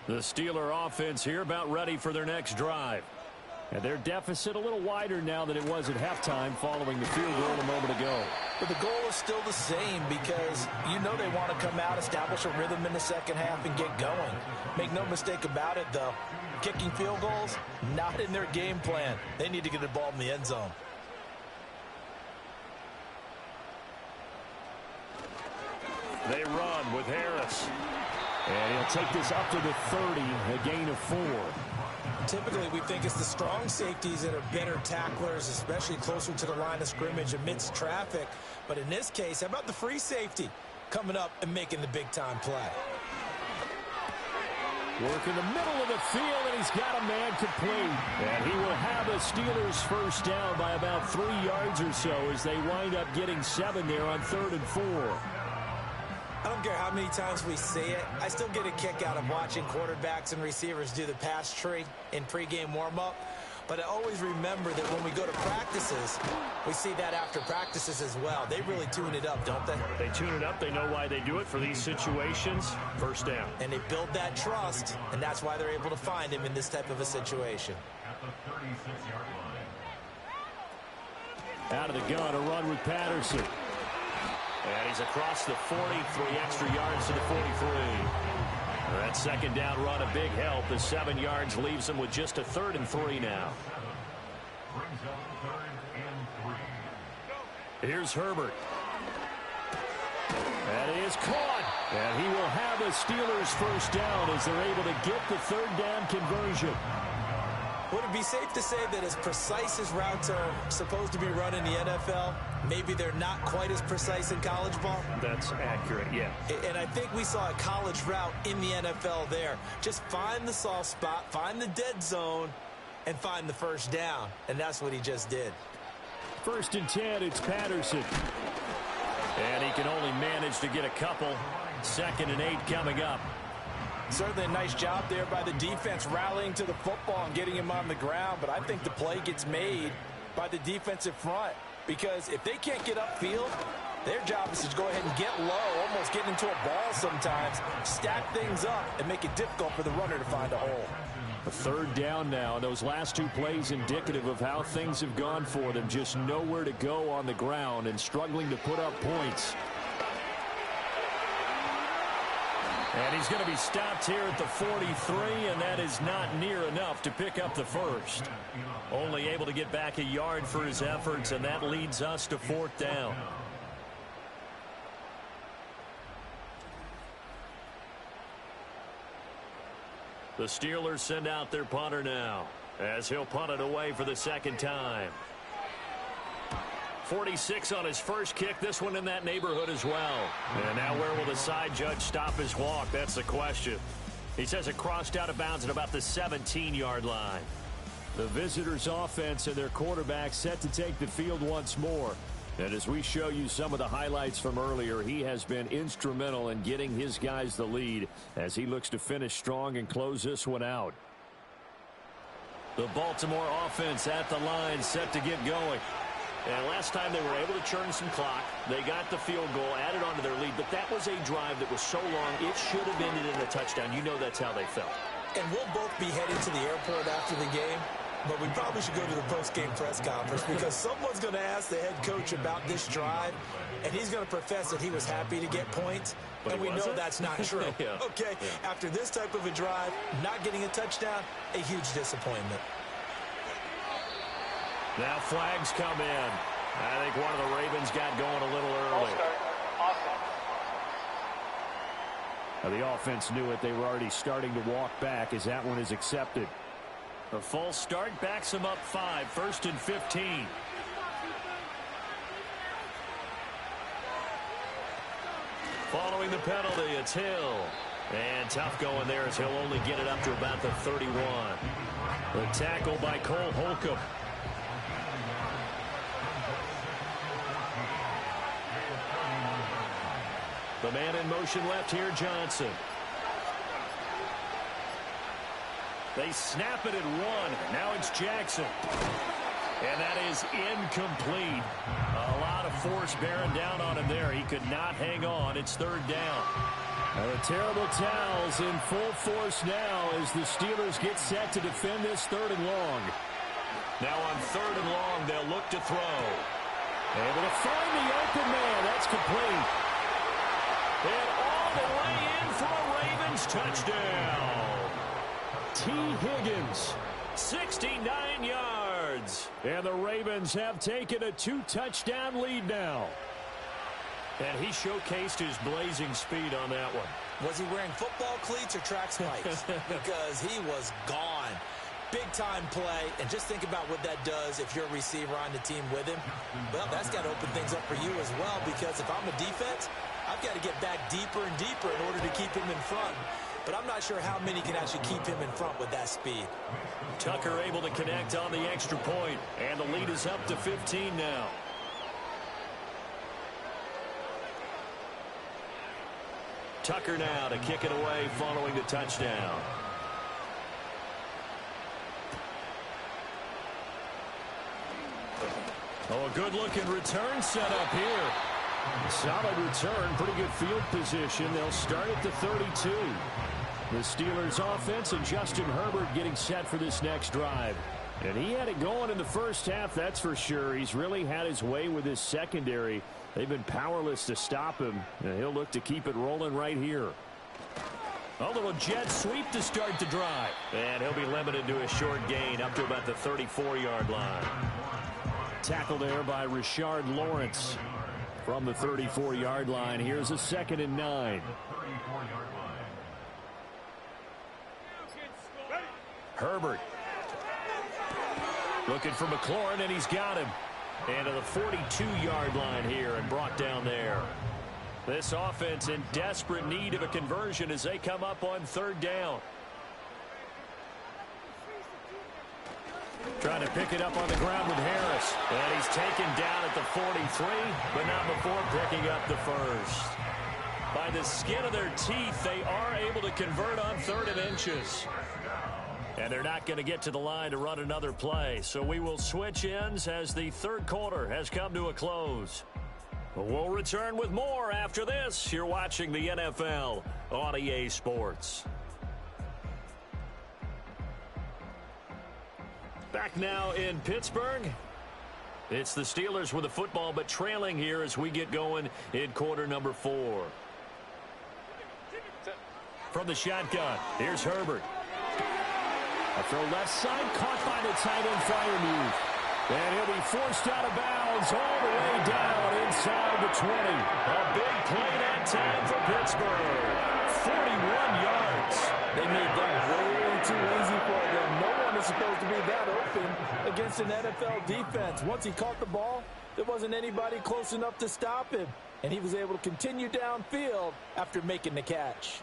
The Steeler offense here about ready for their next drive. And their deficit a little wider now than it was at halftime following the field goal a moment ago. But the goal is still the same because you know they want to come out, establish a rhythm in the second half, and get going. Make no mistake about it, though. Kicking field goals, not in their game plan. They need to get the ball in the end zone. They run with Harris. And he'll take this up to the 30, a gain of 4. Typically, we think it's the strong safeties that are better tacklers, especially closer to the line of scrimmage amidst traffic. But in this case, how about the free safety coming up and making the big-time play? Work in the middle of the field, and he's got a man complete. And he will have a Steelers first down by about 3 yards or so as they wind up getting 7 there on 3rd and 4. I don't care how many times we say it. I still get a kick out of watching quarterbacks and receivers do the pass tree in pregame warm-up. But I always remember that when we go to practices, we see that after practices as well. They really tune it up, don't they? They tune it up. They know why they do it for these situations. First down. And they build that trust, and that's why they're able to find him in this type of a situation. Out of the gun, a run with Patterson. And he's across the 40, 3 extra yards to the 43. That second down run, a big help. The 7 yards leaves him with just a 3rd and 3 now. Here's Herbert. That is caught. And he will have a Steelers first down as they're able to get the 3rd down conversion. Would it be safe to say that as precise as routes are supposed to be run in the NFL, maybe they're not quite as precise in college ball? That's accurate, yeah. And I think we saw a college route in the NFL there. Just find the soft spot, find the dead zone, and find the first down. And that's what he just did. 1st and 10, it's Patterson. And he can only manage to get a couple. 2nd and 8 coming up. Certainly a nice job there by the defense rallying to the football and getting him on the ground. But I think the play gets made by the defensive front. Because if they can't get upfield, their job is to go ahead and get low, almost get into a ball sometimes, stack things up, and make it difficult for the runner to find a hole. A 3rd down now. Those last 2 plays indicative of how things have gone for them. Just nowhere to go on the ground and struggling to put up points. And he's going to be stopped here at the 43, and that is not near enough to pick up the first. Only able to get back a yard for his efforts, and that leads us to 4th down. The Steelers send out their punter now, as he'll punt it away for the 2nd time. 46 on his first kick, this one in that neighborhood as well. And now where will the side judge stop his walk? That's the question. He says it crossed out of bounds at about the 17-yard line. The visitors' offense and their quarterback set to take the field once more. And as we show you some of the highlights from earlier, he has been instrumental in getting his guys the lead as he looks to finish strong and close this one out. The Baltimore offense at the line set to get going. And last time they were able to churn some clock. They got the field goal, added on to their lead. But that was a drive that was so long, it should have ended in a touchdown. You know that's how they felt. And we'll both be headed to the airport after the game. But we probably should go to the post-game press conference because someone's going to ask the head coach about this drive. And he's going to profess that he was happy to get points. But and we know that's not true. Yeah. Okay, yeah. After this type of a drive, not getting a touchdown, a huge disappointment. Now flags come in. I think one of the Ravens got going a little early. Now, the offense knew it. They were already starting to walk back as that one is accepted. A false start backs him up 5, 1st and 15. Following the penalty, it's Hill. And tough going there as he'll only get it up to about the 31. The tackle by Cole Holcomb. The man in motion left here, Johnson. They snap it at 1. Now it's Jackson. And that is incomplete. A lot of force bearing down on him there. He could not hang on. It's 3rd down. The terrible towels in full force now as the Steelers get set to defend this 3rd and long. Now on 3rd and long, they'll look to throw. Able to find the open man. That's complete. And all the way in for a Ravens touchdown. T. Higgins. 69 yards. And the Ravens have taken a 2-touchdown lead now. And he showcased his blazing speed on that one. Was he wearing football cleats or track spikes? Because he was gone. Big-time play. And just think about what that does if you're a receiver on the team with him. Well, that's got to open things up for you as well, because if I'm a defense, I've got to get back deeper and deeper in order to keep him in front. But I'm not sure how many can actually keep him in front with that speed. Tucker able to connect on the extra point, and the lead is up to 15 now. Tucker now to kick it away following the touchdown. Oh, a good-looking return set up here. Solid return, pretty good field position. They'll start at the 32. The Steelers offense and Justin Herbert getting set for this next drive. And he had it going in the first half, that's for sure. He's really had his way with his secondary. They've been powerless to stop him, and he'll look to keep it rolling right here. A little jet sweep to start the drive. And he'll be limited to a short gain up to about the 34-yard line. Tackle there by Rashard Lawrence from the 34-yard line. Here's a 2nd and 9. Herbert looking for McLaurin, and he's got him. And to the 42-yard line here and brought down there. This offense in desperate need of a conversion as they come up on 3rd down. Trying to pick it up on the ground with Harris. And he's taken down at the 43, but not before picking up the first. By the skin of their teeth, they are able to convert on 3rd and inches. And they're not going to get to the line to run another play. So we will switch ends as the 3rd quarter has come to a close. We'll return with more after this. You're watching the NFL on EA Sports. Back now in Pittsburgh. It's the Steelers with the football, but trailing here as we get going in quarter number 4. From the shotgun, here's Herbert. A throw left side, caught by the tight end Freiermuth. And he'll be forced out of bounds all the way down inside the 20. A big play that time for Pittsburgh. 41 yards. They made that way too easy for them. No one is supposed to be that open against an NFL defense. Once he caught the ball, there wasn't anybody close enough to stop him. And he was able to continue downfield after making the catch.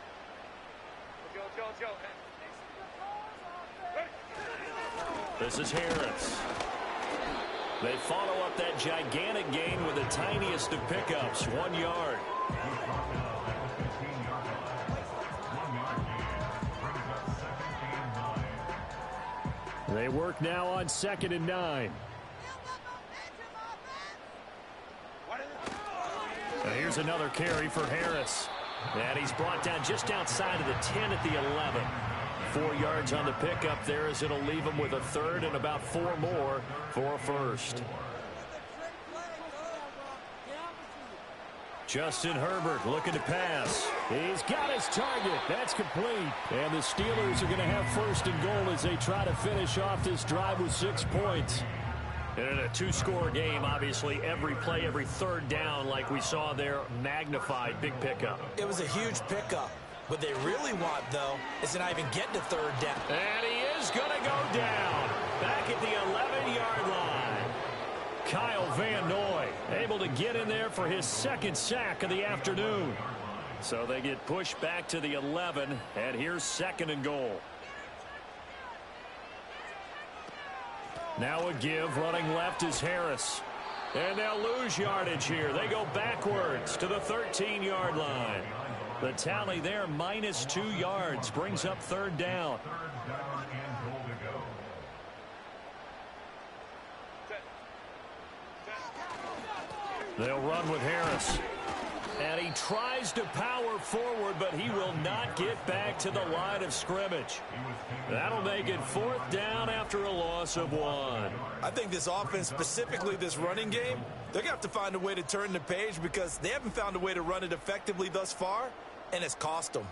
Let's go. This is Harris. They follow up that gigantic gain with the tiniest of pickups, 1 yard. They work now on 2nd and 9. And here's another carry for Harris. And he's brought down just outside of the 10 at the 11. 4 yards on the pickup there as it'll leave him with a 3rd and about 4 more for a first. Justin Herbert looking to pass. He's got his target. That's complete. And the Steelers are going to have 1st and goal as they try to finish off this drive with 6 points. And in a 2-score game, obviously, every play, every 3rd down, like we saw there, magnified. Big pickup. It was a huge pickup. What they really want, though, is to not even get to third down. And he is going to go down back at the 11-yard line. Kyle Van Noy able to get in there for his second sack of the afternoon. So they get pushed back to the 11, and here's 2nd and goal. Now a give, running left is Harris. And they'll lose yardage here. They go backwards to the 13-yard line. The tally there, -2 yards, brings up 3rd down. They'll run with Harris. And he tries to power forward, but he will not get back to the line of scrimmage. That'll make it 4th down after a loss of 1. I think this offense, specifically this running game, they're going to have to find a way to turn the page because they haven't found a way to run it effectively thus far, and it's cost them.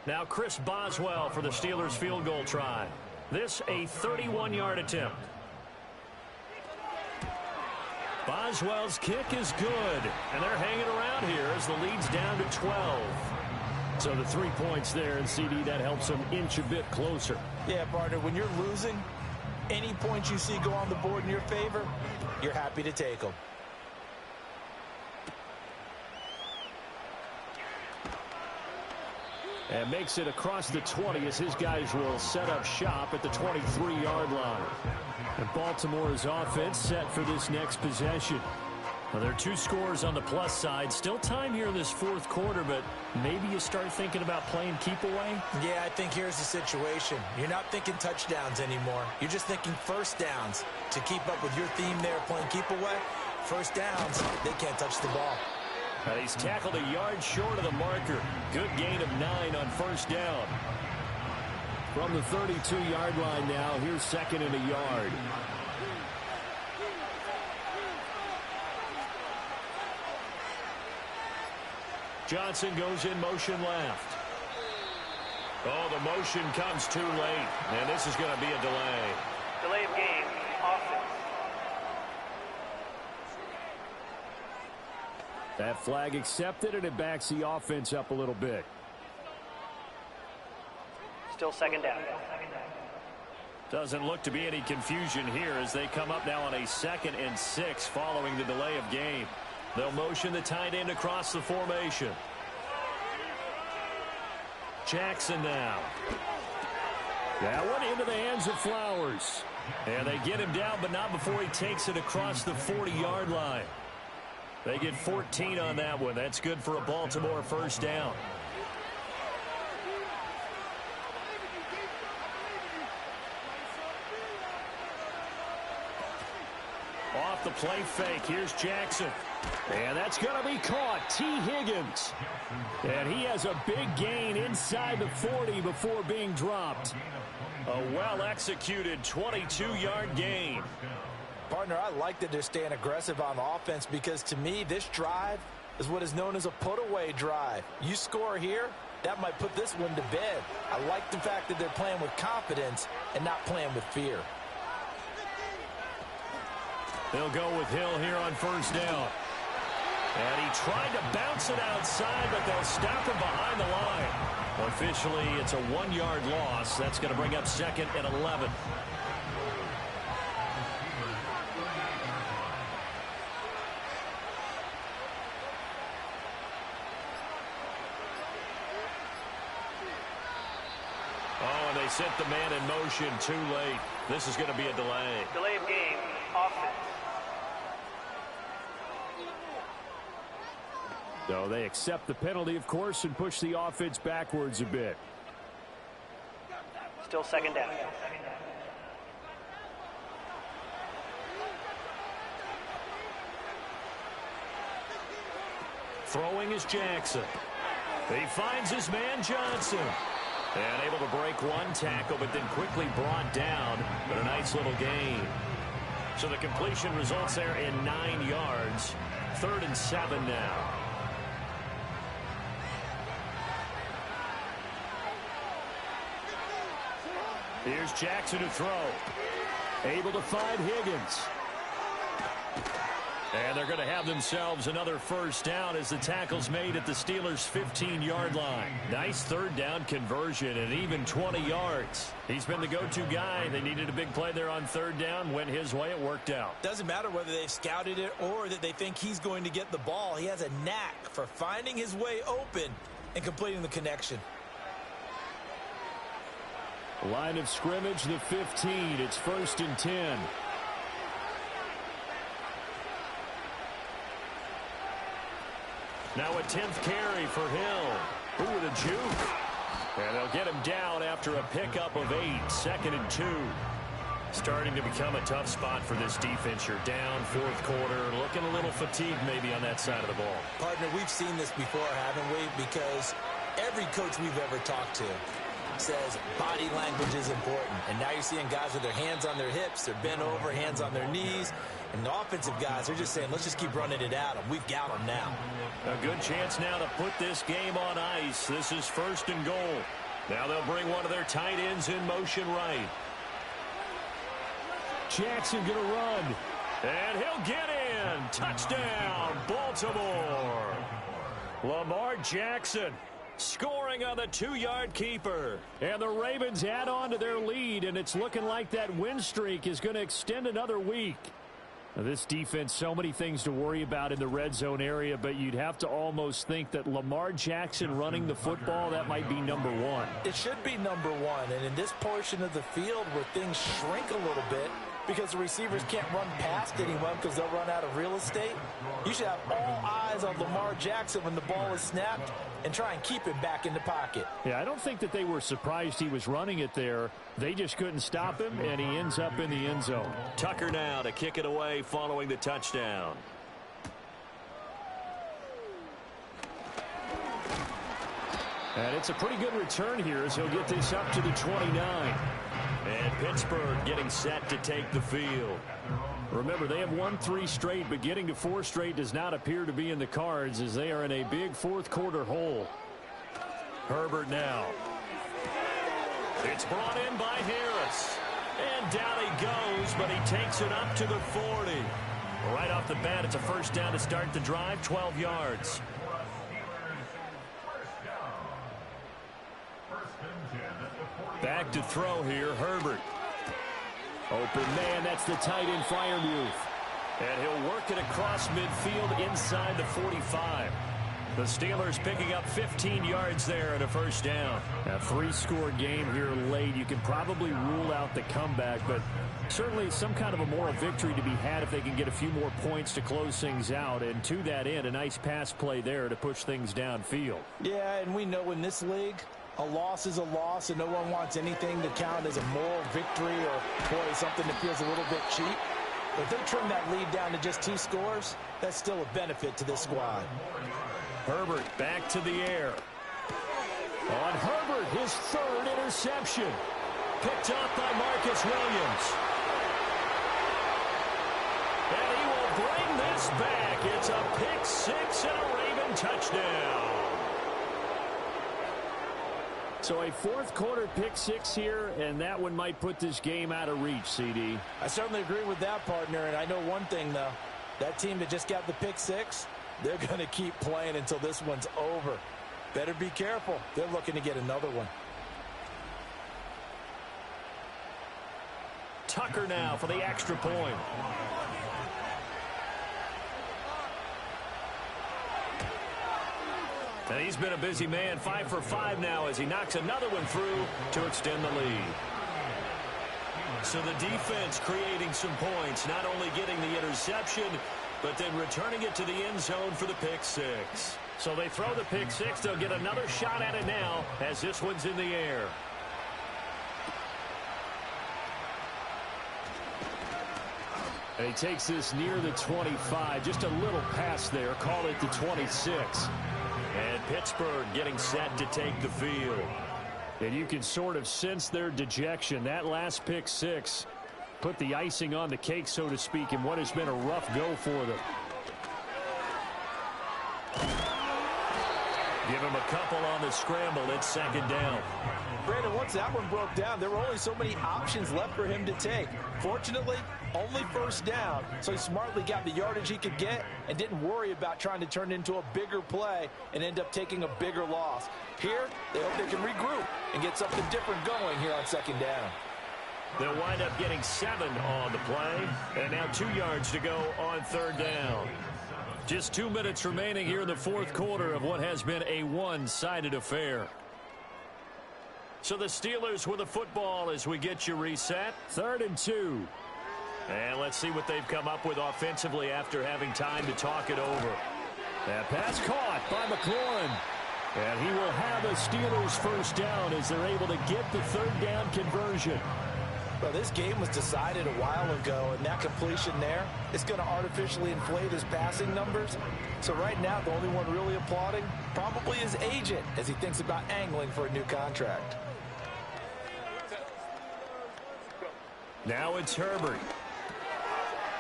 Now Chris Boswell for the Steelers field goal try. This a 31-yard attempt. Boswell's kick is good, and they're hanging around here as the lead's down to 12. So the 3 points there, and CD, that helps them inch a bit closer. Yeah, partner, when you're losing, any points you see go on the board in your favor, you're happy to take them. And makes it across the 20 as his guys will set up shop at the 23-yard line. And Baltimore's offense set for this next possession. Well, there are 2 scores on the plus side. Still time here in this 4th quarter, but maybe you start thinking about playing keep away? Yeah, I think here's the situation. You're not thinking touchdowns anymore. You're just thinking first downs. To keep up with your theme there, playing keep away, first downs, they can't touch the ball. He's tackled a yard short of the marker. Good gain of 9 on 1st down. From the 32-yard line now, here's 2nd and a yard. Johnson goes in motion left. Oh, the motion comes too late, and this is going to be a delay. Delay of game, offense. That flag accepted, and it backs the offense up a little bit. Still 2nd down. Doesn't look to be any confusion here as they come up now on a 2nd and 6 following the delay of game. They'll motion the tight end across the formation. Jackson now. That one into the hands of Flowers. And they get him down, but not before he takes it across the 40-yard line. They get 14 on that one. That's good for a Baltimore 1st down. Off the play fake. Here's Jackson. And that's going to be caught. T. Higgins. And he has a big gain inside the 40 before being dropped. A well-executed 22-yard gain. Partner, I like that they're staying aggressive on the offense because, to me, this drive is what is known as a put-away drive. You score here, that might put this one to bed. I like the fact that they're playing with confidence and not playing with fear. They'll go with Hill here on 1st down. And he tried to bounce it outside, but they'll stop him behind the line. Officially, it's a 1-yard loss. That's going to bring up 2nd and 11. Oh, and they sent the man in motion too late. This is going to be a delay. Delay of game, offense. So they accept the penalty, of course, and push the offense backwards a bit. Still 2nd down. Throwing is Jackson. He finds his man Johnson. And able to break one tackle, but then quickly brought down. But a nice little gain. So the completion results there in 9 yards. 3rd and 7 now. Here's Jackson to throw. Able to find Higgins. And they're going to have themselves another first down as the tackle's made at the Steelers' 15-yard line. Nice third down conversion and even 20 yards. He's been the go-to guy. They needed a big play there on third down. Went his way. It worked out. Doesn't matter whether they've scouted it or that they think he's going to get the ball. He has a knack for finding his way open and completing the connection. Line of scrimmage, the 15. It's 1st and 10. Now a 10th carry for Hill. Ooh, with a juke. And they'll get him down after a pickup of 8. 2nd and 2. Starting to become a tough spot for this defense. You're down, 4th quarter. Looking a little fatigued maybe on that side of the ball. Partner, we've seen this before, haven't we? Because every coach we've ever talked to says body language is important. And now you're seeing guys with their hands on their hips. They're bent over, hands on their knees. And the offensive guys, they're just saying, let's just keep running it at them. We've got them now. A good chance now to put this game on ice. This is 1st and goal. Now they'll bring one of their tight ends in motion right. Jackson going to run. And he'll get in. Touchdown, Baltimore. Lamar Jackson scoring on the 2-yard keeper. And the Ravens add on to their lead, and it's looking like that win streak is going to extend another week. Now, this defense, so many things to worry about in the red zone area, but you'd have to almost think that Lamar Jackson running the football, that might be number one. It should be number one, and in this portion of the field where things shrink a little bit because the receivers can't run past anyone because they'll run out of real estate, you should have all eyes on Lamar Jackson when the ball is snapped and try and keep him back in the pocket. Yeah, I don't think that they were surprised he was running it there. They just couldn't stop him, and he ends up in the end zone. Tucker now to kick it away following the touchdown. And it's a pretty good return here as he'll get this up to the 29. And Pittsburgh getting set to take the field. Remember, they have won 3 straight, but getting to 4 straight does not appear to be in the cards as they are in a big 4th quarter hole. Herbert now. It's brought in by Harris. And down he goes, but he takes it up to the 40. Right off the bat, it's a first down to start the drive, 12 yards. Back to throw here, Herbert. Open man, that's the tight end Freiermuth. And he'll work it across midfield inside the 45. The Steelers picking up 15 yards there and a first down. A 3-score game here late. You can probably rule out the comeback, but certainly some kind of a moral victory to be had if they can get a few more points to close things out. And to that end, a nice pass play there to push things downfield. Yeah, and we know in this league, a loss is a loss, and no one wants anything to count as a moral victory or, boy, something that feels a little bit cheap. But if they trim that lead down to just 2 scores, that's still a benefit to this squad. Herbert back to the air. On Herbert, his 3rd interception. Picked up by Marcus Williams. And he will bring this back. It's a pick 6 and a Raven touchdown. So a 4th quarter pick 6 here, and that one might put this game out of reach, CD. I certainly agree with that, partner, and I know one thing, though. That team that just got the pick 6, they're going to keep playing until this one's over. Better be careful. They're looking to get another one. Tucker now for the extra point. And he's been a busy man, 5 for 5 now as he knocks another one through to extend the lead. So the defense creating some points, not only getting the interception, but then returning it to the end zone for the pick 6. So they throw the pick 6. They'll get another shot at it now as this one's in the air. And he takes this near the 25. Just a little pass there. Call it the 26. And Pittsburgh getting set to take the field. And you can sort of sense their dejection. That last pick 6 put the icing on the cake, so to speak, in what has been a rough go for them. Give him a couple on the scramble. It's second down. Brandon, once that one broke down, there were only so many options left for him to take. Fortunately, only first down, so he smartly got the yardage he could get and didn't worry about trying to turn it into a bigger play and end up taking a bigger loss. Here, they hope they can regroup and get something different going here on second down. They'll wind up getting 7 on the play, and now 2 yards to go on third down. Just 2 minutes remaining here in the fourth quarter of what has been a one-sided affair. So the Steelers with the football as we get you reset. 3rd and 2. And let's see what they've come up with offensively after having time to talk it over. That pass caught by McLaurin. And he will have a Steelers first down as they're able to get the third down conversion. Well, this game was decided a while ago, and that completion there is going to artificially inflate his passing numbers. So right now, the only one really applauding probably his agent as he thinks about angling for a new contract. Now it's Herbert.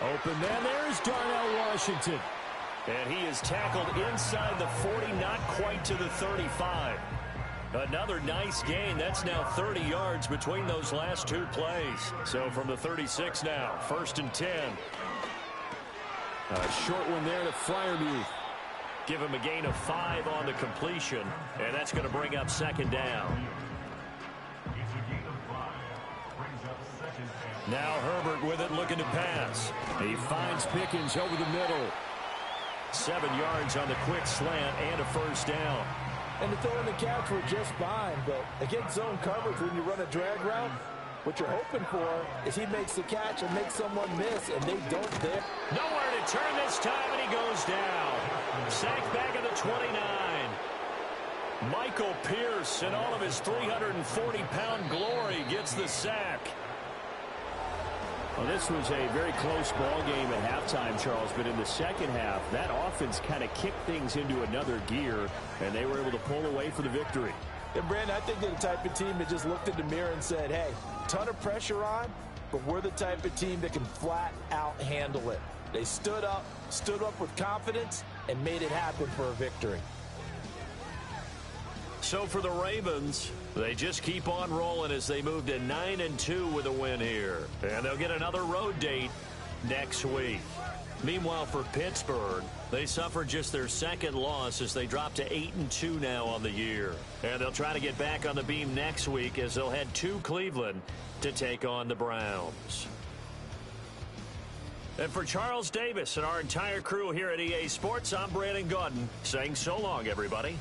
Open man, there's Darnell Washington. And he is tackled inside the 40, not quite to the 35. Another nice gain. That's now 30 yards between those last 2 plays. So from the 36 now, 1st and 10. A short one there to Freiermuth. Give him a gain of 5 on the completion, and that's going to bring up second down. Now Herbert with it, looking to pass. He finds Pickens over the middle. 7 yards on the quick slant and a first down. And the throw in the catch were just fine, but against zone coverage when you run a drag route, what you're hoping for is he makes the catch and makes someone miss, and they don't there. Nowhere to turn this time, and he goes down. Sacked back at the 29. Michael Pierce, in all of his 340-pound glory, gets the sack. Well, this was a very close ball game at halftime, Charles, but in the second half, that offense kind of kicked things into another gear, and they were able to pull away for the victory. And, Brandon, I think they're the type of team that just looked in the mirror and said, hey, ton of pressure on, but we're the type of team that can flat out handle it. They stood up with confidence, and made it happen for a victory. So for the Ravens, they just keep on rolling as they move to 9-2 with a win here. And they'll get another road date next week. Meanwhile, for Pittsburgh, they suffered just their second loss as they drop to 8-2 now on the year. And they'll try to get back on the beam next week as they'll head to Cleveland to take on the Browns. And for Charles Davis and our entire crew here at EA Sports, I'm Brandon Gaudin saying so long, everybody.